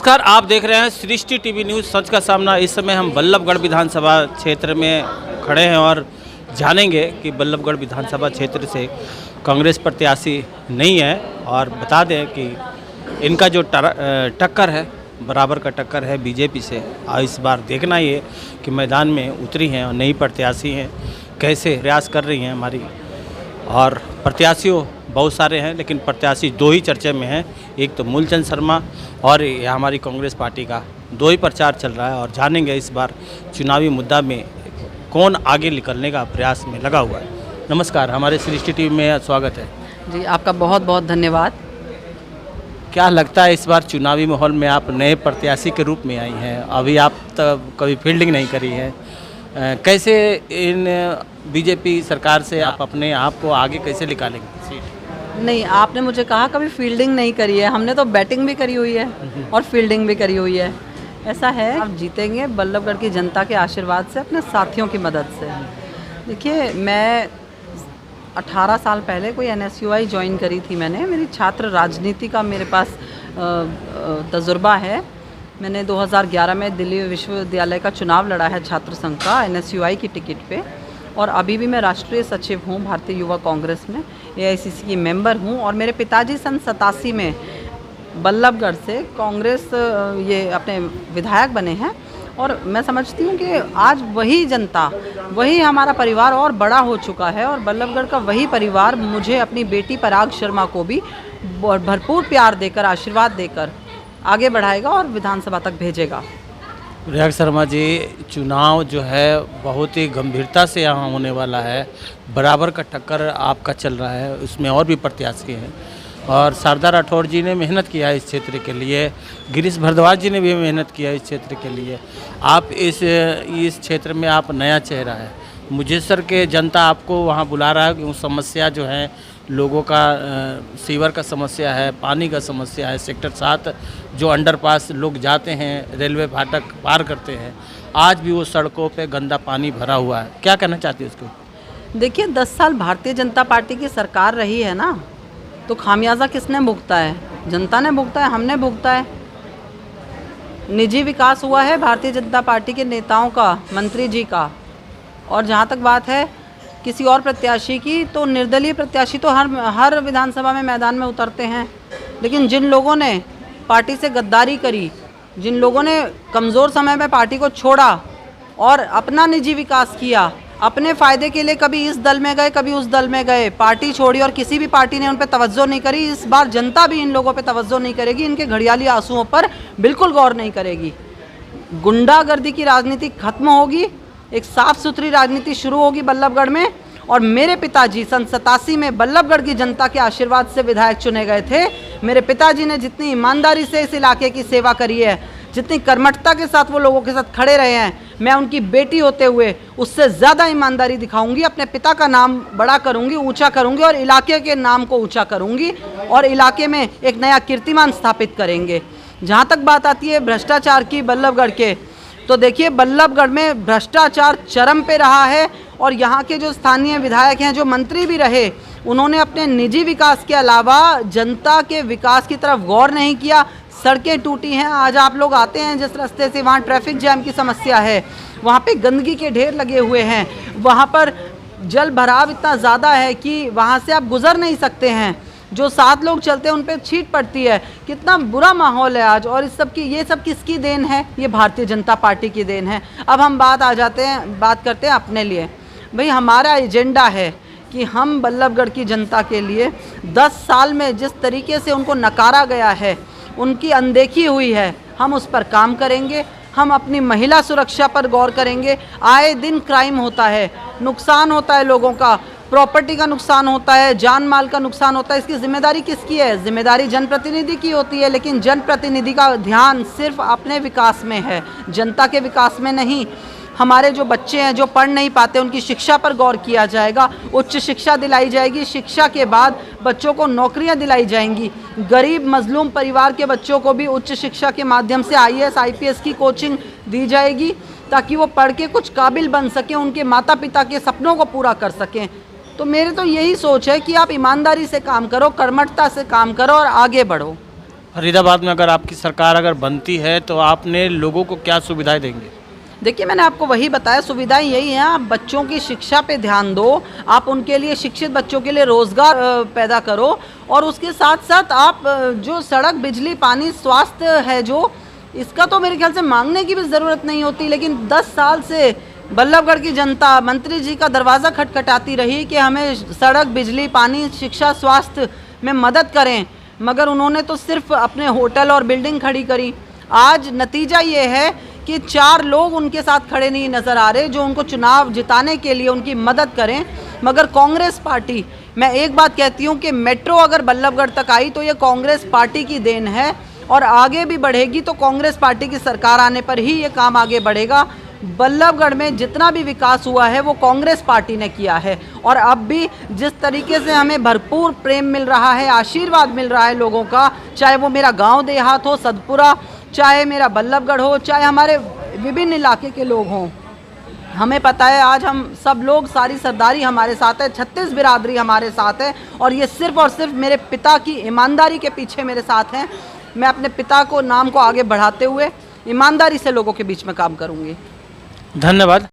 नमस्कार, आप देख रहे हैं सृष्टि टीवी न्यूज़ सच का सामना। इस समय हम बल्लभगढ़ विधानसभा क्षेत्र में खड़े हैं और जानेंगे कि बल्लभगढ़ विधानसभा क्षेत्र से कांग्रेस प्रत्याशी नहीं है और बता दें कि इनका जो टक्कर है बराबर का टक्कर है बीजेपी से। और इस बार देखना ये कि मैदान में उतरी हैं और नई प्रत्याशी हैं, कैसे प्रयास कर रही हैं हमारी। और प्रत्याशियों बहुत सारे हैं लेकिन प्रत्याशी दो ही चर्चे में हैं, एक तो मूलचंद शर्मा और ये हमारी कांग्रेस पार्टी का दो ही प्रचार चल रहा है। और जानेंगे इस बार चुनावी मुद्दा में कौन आगे निकलने का प्रयास में लगा हुआ है। नमस्कार, हमारे सृष्टि टीवी में स्वागत है जी। आपका बहुत बहुत धन्यवाद। क्या लगता है इस बार चुनावी माहौल में आप नए प्रत्याशी के रूप में आई हैं, अभी आप तब कभी फील्डिंग नहीं करी है, कैसे इन बीजेपी सरकार से आप अपने आप को आगे कैसे निकालेंगे सीट? नहीं, आपने मुझे कहा कभी फील्डिंग नहीं करी है, हमने तो बैटिंग भी करी हुई है और फील्डिंग भी करी हुई है। ऐसा है, आप जीतेंगे बल्लभगढ़ की जनता के आशीर्वाद से, अपने साथियों की मदद से। देखिए, मैं 18 साल पहले कोई NSUI ज्वाइन करी थी मैंने। मेरी छात्र राजनीति का मेरे पास तजुर्बा है। मैंने 2011 में दिल्ली विश्वविद्यालय का चुनाव लड़ा है छात्र संघ का NSUI की टिकट पे, और अभी भी मैं राष्ट्रीय सचिव हूँ भारतीय युवा कांग्रेस में, AICC की मेंबर हूँ। और मेरे पिताजी सन 87 में बल्लभगढ़ से कांग्रेस ये अपने विधायक बने हैं। और मैं समझती हूँ कि आज वही जनता, वही हमारा परिवार और बड़ा हो चुका है, और बल्लभगढ़ का वही परिवार मुझे अपनी बेटी पराग शर्मा को भी भरपूर प्यार देकर, आशीर्वाद देकर आगे बढ़ाएगा और विधानसभा तक भेजेगा। पराग शर्मा जी, चुनाव जो है बहुत ही गंभीरता से यहाँ होने वाला है, बराबर का टक्कर आपका चल रहा है, उसमें और भी प्रत्याशी हैं। और शारदा राठौर जी ने मेहनत किया है इस क्षेत्र के लिए, गिरीश भारद्वाज जी ने भी मेहनत किया है इस क्षेत्र के लिए। आप इस क्षेत्र में आप नया चेहरा है, मुझेसर के जनता आपको वहाँ बुला रहा है कि वो समस्या जो है लोगों का, सीवर का समस्या है, पानी का समस्या है, सेक्टर 7 जो अंडरपास लोग जाते हैं, रेलवे फाटक पार करते हैं, आज भी वो सड़कों पे गंदा पानी भरा हुआ है। क्या कहना चाहती है उसको? देखिए, 10 साल भारतीय जनता पार्टी की सरकार रही है ना, तो खामियाजा किसने भुगता है? जनता ने भुगता है, हमने भुगता है। निजी विकास हुआ है भारतीय जनता पार्टी के नेताओं का, मंत्री जी का। और जहाँ तक बात है किसी और प्रत्याशी की, तो निर्दलीय प्रत्याशी तो हर विधानसभा में मैदान में उतरते हैं। लेकिन जिन लोगों ने पार्टी से गद्दारी करी, जिन लोगों ने कमज़ोर समय में पार्टी को छोड़ा और अपना निजी विकास किया, अपने फ़ायदे के लिए कभी इस दल में गए, कभी उस दल में गए, पार्टी छोड़ी और किसी भी पार्टी ने उन पर तवज्जो नहीं करी, इस बार जनता भी इन लोगों पर तवज्जो नहीं करेगी, इनके घड़ियाली आंसुओं पर बिल्कुल गौर नहीं करेगी। गुंडागर्दी की राजनीति खत्म होगी, एक साफ सुथरी राजनीति शुरू होगी बल्लभगढ़ में। और मेरे पिताजी सन 87 में बल्लभगढ़ की जनता के आशीर्वाद से विधायक चुने गए थे। मेरे पिताजी ने जितनी ईमानदारी से इस इलाके की सेवा करी है, जितनी कर्मठता के साथ वो लोगों के साथ खड़े रहे हैं, मैं उनकी बेटी होते हुए उससे ज़्यादा ईमानदारी दिखाऊंगी, अपने पिता का नाम बड़ा करूंगी, ऊंचा करूंगी, और इलाके के नाम को ऊंचा करूंगी, और इलाके में एक नया कीर्तिमान स्थापित करेंगे। जहाँ तक बात आती है भ्रष्टाचार की बल्लभगढ़ के, तो देखिए, बल्लभगढ़ में भ्रष्टाचार चरम पे रहा है। और यहाँ के जो स्थानीय विधायक हैं, जो मंत्री भी रहे, उन्होंने अपने निजी विकास के अलावा जनता के विकास की तरफ गौर नहीं किया। सड़कें टूटी हैं, आज आप लोग आते हैं जिस रास्ते से, वहाँ ट्रैफिक जैम की समस्या है, वहाँ पे गंदगी के ढेर लगे हुए हैं, वहाँ पर जल भराव इतना ज़्यादा है कि वहाँ से आप गुजर नहीं सकते हैं, जो 7 लोग चलते हैं उन पर छींट पड़ती है। कितना बुरा माहौल है आज। और इस सब की, ये सब किसकी देन है? ये भारतीय जनता पार्टी की देन है। अब हम बात करते हैं अपने लिए। भाई, हमारा एजेंडा है कि हम बल्लभगढ़ की जनता के लिए 10 साल में जिस तरीके से उनको नकारा गया है, उनकी अनदेखी हुई है, हम उस पर काम करेंगे। हम अपनी महिला सुरक्षा पर गौर करेंगे। आए दिन क्राइम होता है, नुकसान होता है, लोगों का प्रॉपर्टी का नुकसान होता है, जान माल का नुकसान होता है। इसकी जिम्मेदारी किसकी है? जिम्मेदारी जनप्रतिनिधि की होती है, लेकिन जनप्रतिनिधि का ध्यान सिर्फ अपने विकास में है, जनता के विकास में नहीं। हमारे जो बच्चे हैं जो पढ़ नहीं पाते, उनकी शिक्षा पर गौर किया जाएगा, उच्च शिक्षा दिलाई जाएगी, शिक्षा के बाद बच्चों को नौकरियां दिलाई जाएंगी। गरीब मजलूम परिवार के बच्चों को भी उच्च शिक्षा के माध्यम से IAS IPS की कोचिंग दी जाएगी, ताकि वो पढ़ के कुछ काबिल बन सकें, उनके माता पिता के सपनों को पूरा कर सकें। तो मेरे तो यही सोच है कि आप ईमानदारी से काम करो, कर्मठता से काम करो और आगे बढ़ो। फरीदाबाद में अगर आपकी सरकार अगर बनती है तो आपने लोगों को क्या सुविधाएं देंगे? देखिए, मैंने आपको वही बताया, सुविधाएं यही हैं। आप बच्चों की शिक्षा पे ध्यान दो, आप उनके लिए, शिक्षित बच्चों के लिए रोज़गार पैदा करो, और उसके साथ साथ आप जो सड़क, बिजली, पानी, स्वास्थ्य है जो, इसका तो मेरे ख्याल से मांगने की भी ज़रूरत नहीं होती। लेकिन 10 साल से बल्लभगढ़ की जनता मंत्री जी का दरवाज़ा खटखटाती रही कि हमें सड़क, बिजली, पानी, शिक्षा, स्वास्थ्य में मदद करें, मगर उन्होंने तो सिर्फ अपने होटल और बिल्डिंग खड़ी करी। आज नतीजा ये है कि 4 लोग उनके साथ खड़े नहीं नज़र आ रहे जो उनको चुनाव जिताने के लिए उनकी मदद करें। मगर कांग्रेस पार्टी, मैं एक बात कहती हूँ कि मेट्रो अगर बल्लभगढ़ तक आई तो ये कांग्रेस पार्टी की देन है, और आगे भी बढ़ेगी तो कांग्रेस पार्टी की सरकार आने पर ही ये काम आगे बढ़ेगा। बल्लभगढ़ में जितना भी विकास हुआ है वो कांग्रेस पार्टी ने किया है, और अब भी जिस तरीके से हमें भरपूर प्रेम मिल रहा है, आशीर्वाद मिल रहा है लोगों का, चाहे वो मेरा गांव देहात हो सतपुरा, चाहे मेरा बल्लभगढ़ हो, चाहे हमारे विभिन्न इलाके के लोग हों, हमें पता है आज हम सब लोग, सारी सरदारी हमारे साथ है, 36 बिरादरी हमारे साथ है, और ये सिर्फ और सिर्फ मेरे पिता की ईमानदारी के पीछे मेरे साथ हैं। मैं अपने पिता को, नाम को आगे बढ़ाते हुए ईमानदारी से लोगों के बीच में काम करूँगी। धन्यवाद।